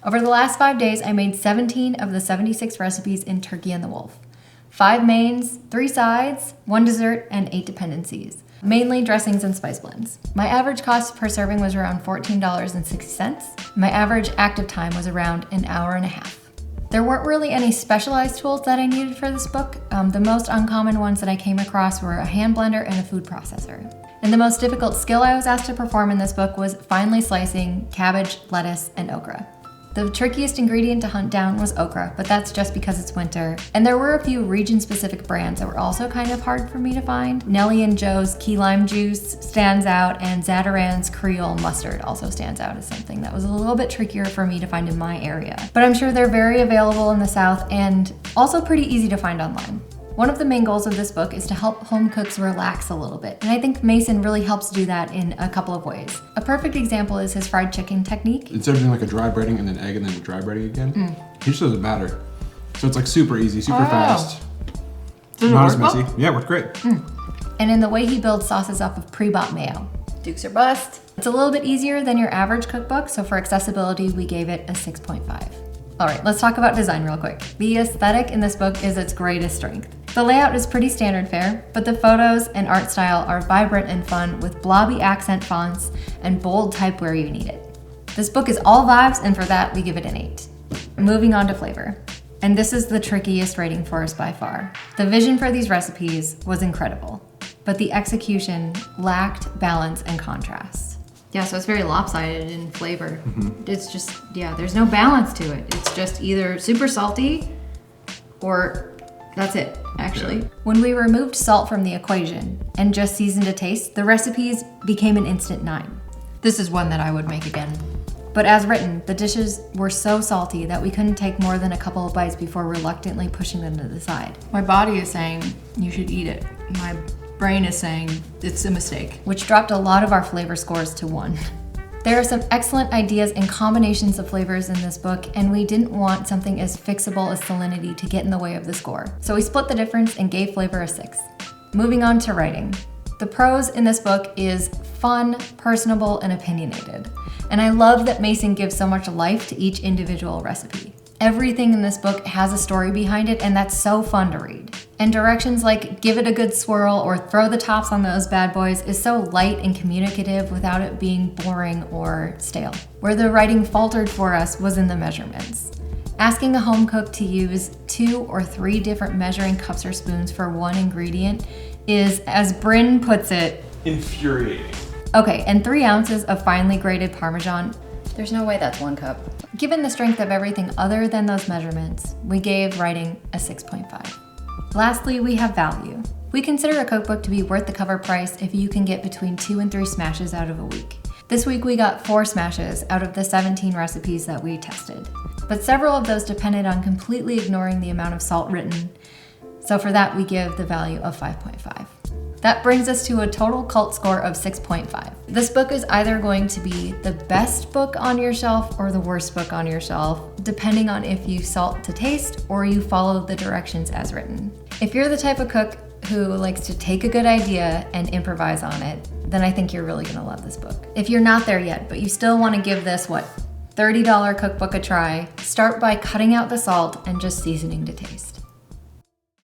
Over the last 5 days, I made 17 of the 76 recipes in Turkey and the Wolf. 5 mains, 3 sides, 1 dessert, and 8 dependencies. Mainly dressings and spice blends. My average cost per serving was around $14.60. My average active time was around an hour and a half. There weren't really any specialized tools that I needed for this book. The most uncommon ones that I came across were a hand blender and a food processor. And the most difficult skill I was asked to perform in this book was finely slicing cabbage, lettuce, and okra. The trickiest ingredient to hunt down was okra, but that's just because it's winter. And there were a few region-specific brands that were also kind of hard for me to find. Nellie and Joe's key lime juice stands out, and Zataran's Creole mustard also stands out as something that was a little bit trickier for me to find in my area. But I'm sure they're very available in the South and also pretty easy to find online. One of the main goals of this book is to help home cooks relax a little bit, and I think Mason really helps do that in a couple of ways. A perfect example is his fried chicken technique. Instead of doing like a dry breading and then egg and then dry breading again, he just doesn't matter. So it's like super easy, super fast. Does Not it as work messy. well? Yeah, it worked great. And in the way he builds sauces off of pre-bought mayo. Dukes or bust. It's a little bit easier than your average cookbook, so for accessibility, we gave it a 6.5. All right, let's talk about design real quick. The aesthetic in this book is its greatest strength. The layout is pretty standard fare, but the photos and art style are vibrant and fun with blobby accent fonts and bold type where you need it. This book is all vibes, and for that, we give it an 8. Moving on to flavor. And this is the trickiest rating for us by far. The vision for these recipes was incredible, but the execution lacked balance and contrast. Yeah, so it's very lopsided in flavor. It's just, there's no balance to it. It's just either super salty or that's it, actually. Yeah. When we removed salt from the equation and just seasoned to taste, the recipes became an instant 9. This is one that I would make again. But as written, the dishes were so salty that we couldn't take more than a couple of bites before reluctantly pushing them to the side. My body is saying, you should eat it. My brain is saying, it's a mistake. Which dropped a lot of our flavor scores to 1. There are some excellent ideas and combinations of flavors in this book, and we didn't want something as fixable as salinity to get in the way of the score. So we split the difference and gave flavor a 6. Moving on to writing. The prose in this book is fun, personable, and opinionated. And I love that Mason gives so much life to each individual recipe. Everything in this book has a story behind it, and that's so fun to read. And directions like give it a good swirl or throw the tops on those bad boys is so light and communicative without it being boring or stale. Where the writing faltered for us was in the measurements. Asking a home cook to use 2 or 3 different measuring cups or spoons for one ingredient is, as Bryn puts it, infuriating. Okay, and 3 ounces of finely grated Parmesan. There's no way that's 1 cup. Given the strength of everything other than those measurements, we gave writing a 6.5. Lastly, we have value. We consider a cookbook to be worth the cover price if you can get between 2 and 3 smashes out of a week. This week we got 4 smashes out of the 17 recipes that we tested. But several of those depended on completely ignoring the amount of salt written, so for that we give the value of 5.5. That brings us to a total cult score of 6.5. This book is either going to be the best book on your shelf or the worst book on your shelf, depending on if you salt to taste or you follow the directions as written. If you're the type of cook who likes to take a good idea and improvise on it, then I think you're really gonna love this book. If you're not there yet, but you still wanna give this, $30 cookbook a try, start by cutting out the salt and just seasoning to taste.